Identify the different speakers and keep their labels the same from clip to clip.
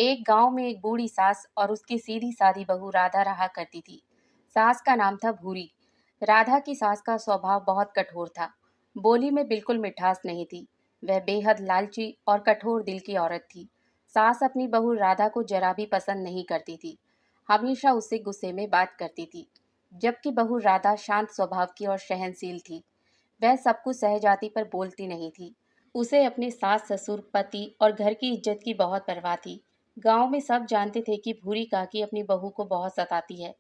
Speaker 1: एक गांव में एक बूढ़ी सास और उसकी सीधी सादी बहू राधा रहा करती थी। सास का नाम था भूरी। राधा की सास का स्वभाव बहुत कठोर था। बोली में बिल्कुल मिठास नहीं थी। वह बेहद लालची और कठोर दिल की औरत थी। सास अपनी बहू राधा को जरा भी पसंद नहीं करती थी। हमेशा उससे गुस्से में बात करती थी। जबकि बहू राधा शांत स्वभाव की और सहनशील थी। वह सब कुछ सह जाती पर बोलती नहीं थी। उसे अपने सास ससुर पति और घर की इज्जत की बहुत परवाह थी। गांव में सब जानते थे कि भूरी काकी अपनी बहू को बहुत सताती है।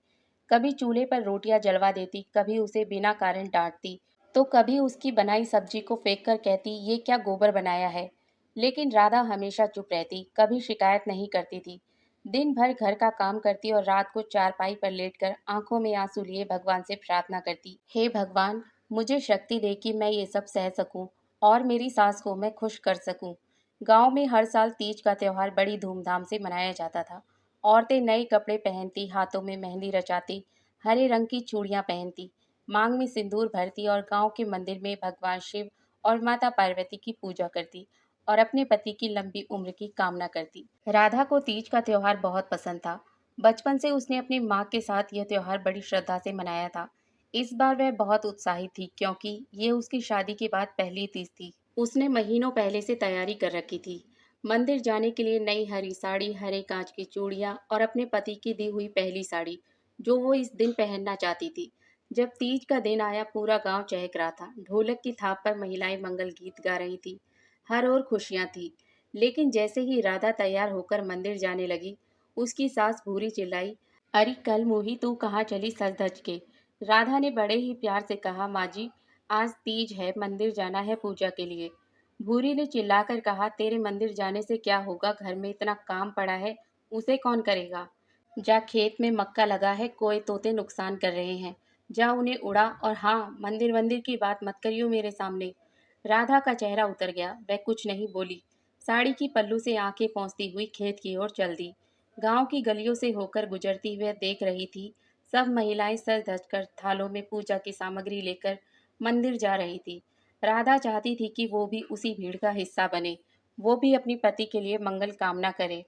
Speaker 1: कभी चूल्हे पर रोटियां जलवा देती, कभी उसे बिना कारण डांटती, तो कभी उसकी बनाई सब्जी को फेंक कर कहती ये क्या गोबर बनाया है। लेकिन राधा हमेशा चुप रहती, कभी शिकायत नहीं करती थी। दिन भर घर का काम करती और रात को चारपाई पर लेटकर आंखों में आंसू लिए भगवान से प्रार्थना करती, हे भगवान, मुझे शक्ति दे कि मैं ये सब सह सकूं और मेरी सास को मैं खुश कर सकूं। गांव में हर साल तीज का त्योहार बड़ी धूमधाम से मनाया जाता था। औरतें नए कपड़े पहनती, हाथों में मेहंदी रचाती, हरे रंग की चूड़ियां पहनती, मांग में सिंदूर भरती और गांव के मंदिर में भगवान शिव और माता पार्वती की पूजा करती और अपने पति की लंबी उम्र की कामना करती। राधा को तीज का त्योहार बहुत पसंद था। बचपन से उसने अपनी माँ के साथ यह त्योहार बड़ी श्रद्धा से मनाया था। इस बार वह बहुत उत्साहित थी क्योंकि ये उसकी शादी के बाद पहली तीज थी। उसने महीनों पहले से तैयारी कर रखी थी। मंदिर जाने के लिए नई हरी साड़ी, हरे कांच की चूड़ियां और अपने पति की दी हुई पहली साड़ी, जो वो इस दिन पहनना चाहती थी। जब तीज का दिन आया, पूरा गांव चहक रहा था। ढोलक की थाप पर महिलाएं मंगल गीत गा रही थी। हर ओर खुशियां थी। लेकिन जैसे ही राधा तैयार होकर मंदिर जाने लगी, उसकी सास भूरी चिल्लाई, अरे कल मोही, तू कहाँ चली सज धज के। राधा ने बड़े ही प्यार से कहा, माँ जी, आज तीज है, मंदिर जाना है पूजा के लिए। भूरी ने चिल्लाकर कहा, तेरे मंदिर जाने से क्या होगा, घर में इतना काम पड़ा है, उसे कौन करेगा। जा, खेत में मक्का लगा है, कोई तोते नुकसान कर रहे हैं, जा उन्हें उड़ा, और हाँ, मंदिर वंदिर की बात मत करियो मेरे सामने। राधा का चेहरा उतर गया। वह कुछ नहीं बोली। साड़ी की पल्लू से आंखें पोंछती हुई खेत की ओर चल दी। गांव की गलियों से होकर गुजरती हुए देख रही थी, सब महिलाएं सज धज कर थालों में पूजा की सामग्री लेकर मंदिर जा रही थी। राधा चाहती थी कि वो भी उसी भीड़ का हिस्सा बने, वो भी अपनी पति के लिए मंगल कामना करे।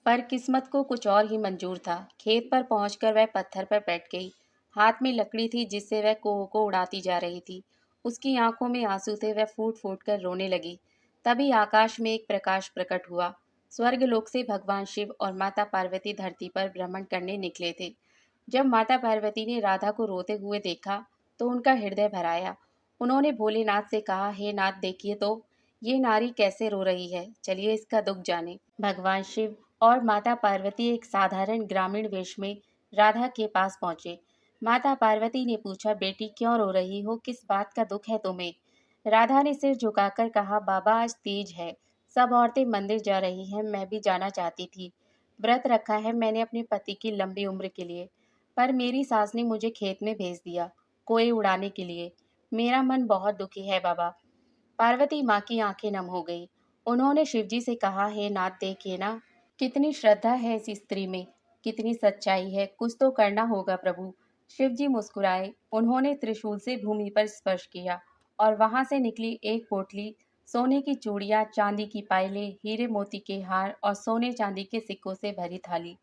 Speaker 1: पर किस्मत को कुछ और ही मंजूर था। खेत पर पहुंचकर वह पत्थर पर बैठ गई। हाथ में लकड़ी थी जिससे वह कोह को उड़ाती जा रही थी। उसकी आंखों में आंसू थे, वह फूट फूट कर रोने लगी। तभी आकाश में एक प्रकाश प्रकट हुआ। स्वर्गलोक से भगवान शिव और माता पार्वती धरती पर भ्रमण करने निकले थे। जब माता पार्वती ने राधा को रोते हुए देखा तो उनका हृदय भर आया। उन्होंने भोलेनाथ से कहा, हे नाथ, देखिए तो, ये नारी कैसे रो रही है, चलिए इसका दुख जाने। भगवान शिव और माता पार्वती एक साधारण ग्रामीण वेश में राधा के पास पहुंचे। माता पार्वती ने पूछा, बेटी क्यों रो रही हो, किस बात का दुख है तुम्हें। राधा ने सिर झुकाकर कहा, बाबा, आज तीज है, सब औरतें मंदिर जा रही हैं, मैं भी जाना चाहती थी। व्रत रखा है मैंने अपने पति की लंबी उम्र के लिए, पर मेरी सास ने मुझे खेत में भेज दिया, कोए उड़ाने के लिए। मेरा मन बहुत दुखी है बाबा। पार्वती माँ की आंखें नम हो गई। उन्होंने शिवजी से कहा, हे नाथ, देखिए ना, कितनी श्रद्धा है इस स्त्री में, कितनी सच्चाई है, कुछ तो करना होगा प्रभु। शिवजी मुस्कुराए। उन्होंने त्रिशूल से भूमि पर स्पर्श किया और वहां से निकली एक पोटली, सोने की चूड़ियां, चांदी की पायलें, हीरे मोती के हार और सोने चांदी के सिक्कों से भरी थाली।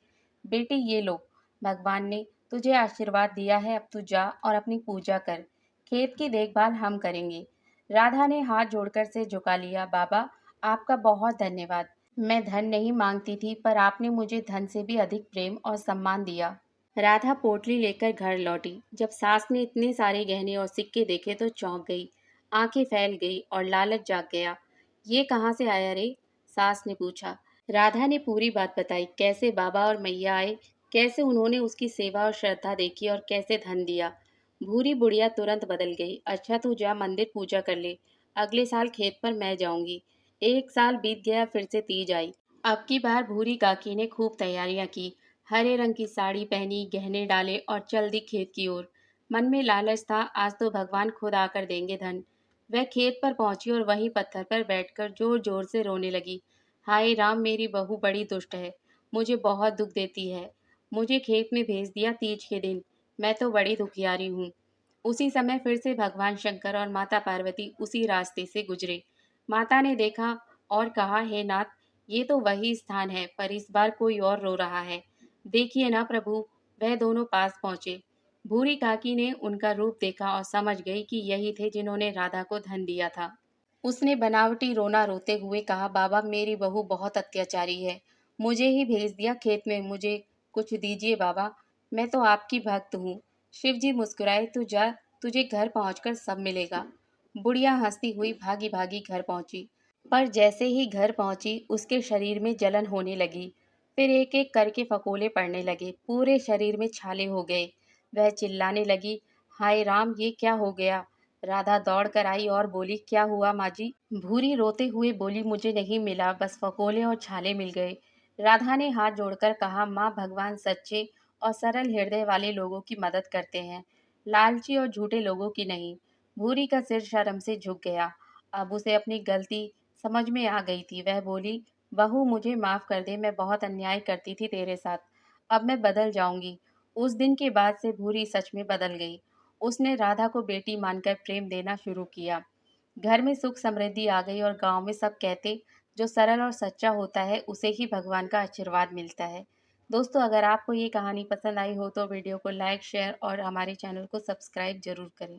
Speaker 1: बेटी, ये लो, भगवान ने तुझे आशीर्वाद दिया है, अब तू जा और अपनी पूजा कर, खेत की देखभाल हम करेंगे। राधा ने हाथ जोड़कर से झुका लिया, बाबा, आपका बहुत धन्यवाद। मैं धन नहीं मांगती थी, पर आपने मुझे धन से भी अधिक प्रेम और सम्मान दिया। राधा पोटली लेकर घर लौटी। जब सास ने इतने सारे गहने और सिक्के देखे तो चौंक गई, आंखें फैल गई और लालच जाग गया। ये कहाँ से आया रे? सास ने पूछा। राधा ने पूरी बात बताई, कैसे बाबा और मैया आए, कैसे उन्होंने उसकी सेवा और श्रद्धा देखी और कैसे धन दिया। भूरी बुढ़िया तुरंत बदल गई। अच्छा, तू जा मंदिर पूजा कर ले, अगले साल खेत पर मैं जाऊंगी। एक साल बीत गया, फिर से तीज आई। अब की बार भूरी काकी ने खूब तैयारियां की। हरे रंग की साड़ी पहनी, गहने डाले और चल दी खेत की ओर। मन में लालच था, आज तो भगवान खुद आकर देंगे धन। वह खेत पर पहुंची और वहीं पत्थर पर बैठकर जोर जोर से रोने लगी। हाय राम, मेरी बहू बड़ी दुष्ट है, मुझे बहुत दुख देती है। मुझे खेत में भेज दिया तीज के दिन, मैं तो बड़ी दुखियारी हूँ। उसी समय फिर से भगवान शंकर और माता पार्वती उसी रास्ते से गुजरे। माता ने देखा और कहा, हे नाथ, ये तो वही स्थान है, पर इस बार कोई और रो रहा है। देखिए ना प्रभु। वह दोनों पास पहुंचे। भूरी काकी ने उनका रूप देखा और समझ गई कि यही थे जिन्होंने राधा को धन दिया था। उसने बनावटी रोना रोते हुए कहा, बाबा मेरी बहू बहुत अत्याचारी है। मुझे ही भेज दिया खेत में। मुझे कुछ दीजिए बाबा। मैं तो आपकी भक्त हूँ। शिव जी मुस्कुराए, तू जा, तुझे घर पहुंचकर सब मिलेगा। बुढ़िया हंसती हुई भागी भागी घर पहुंची। पर जैसे ही घर पहुंची उसके शरीर में जलन होने लगी। फिर एक एक करके फकोले पड़ने लगे। पूरे शरीर में छाले हो गए। वह चिल्लाने लगी, हाय राम, ये क्या हो गया। राधा दौड़ कर आई और बोली, क्या हुआ माँ जी। भूरी रोते हुए बोली, मुझे नहीं मिला, बस फकोले और छाले मिल गए। राधा ने हाथ जोड़कर कहा, माँ, भगवान सच्चे और सरल हृदय वाले लोगों की मदद करते हैं, लालची और झूठे लोगों की नहीं। भूरी का सिर शर्म से झुक गया। अब उसे अपनी गलती समझ में आ गई थी। वह बोली, बहू मुझे माफ कर दे, मैं बहुत अन्याय करती थी तेरे साथ। अब मैं बदल जाऊंगी। उस दिन के बाद से भूरी सच में बदल गई। उसने राधा को बेटी मानकर प्रेम देना शुरू किया। घर में सुख समृद्धि आ गई और गांव में सब कहते, जो सरल और सच्चा होता है उसे ही भगवान का आशीर्वाद मिलता है। दोस्तों, अगर आपको ये कहानी पसंद आई हो तो वीडियो को लाइक, शेयर और हमारे चैनल को सब्सक्राइब जरूर करें।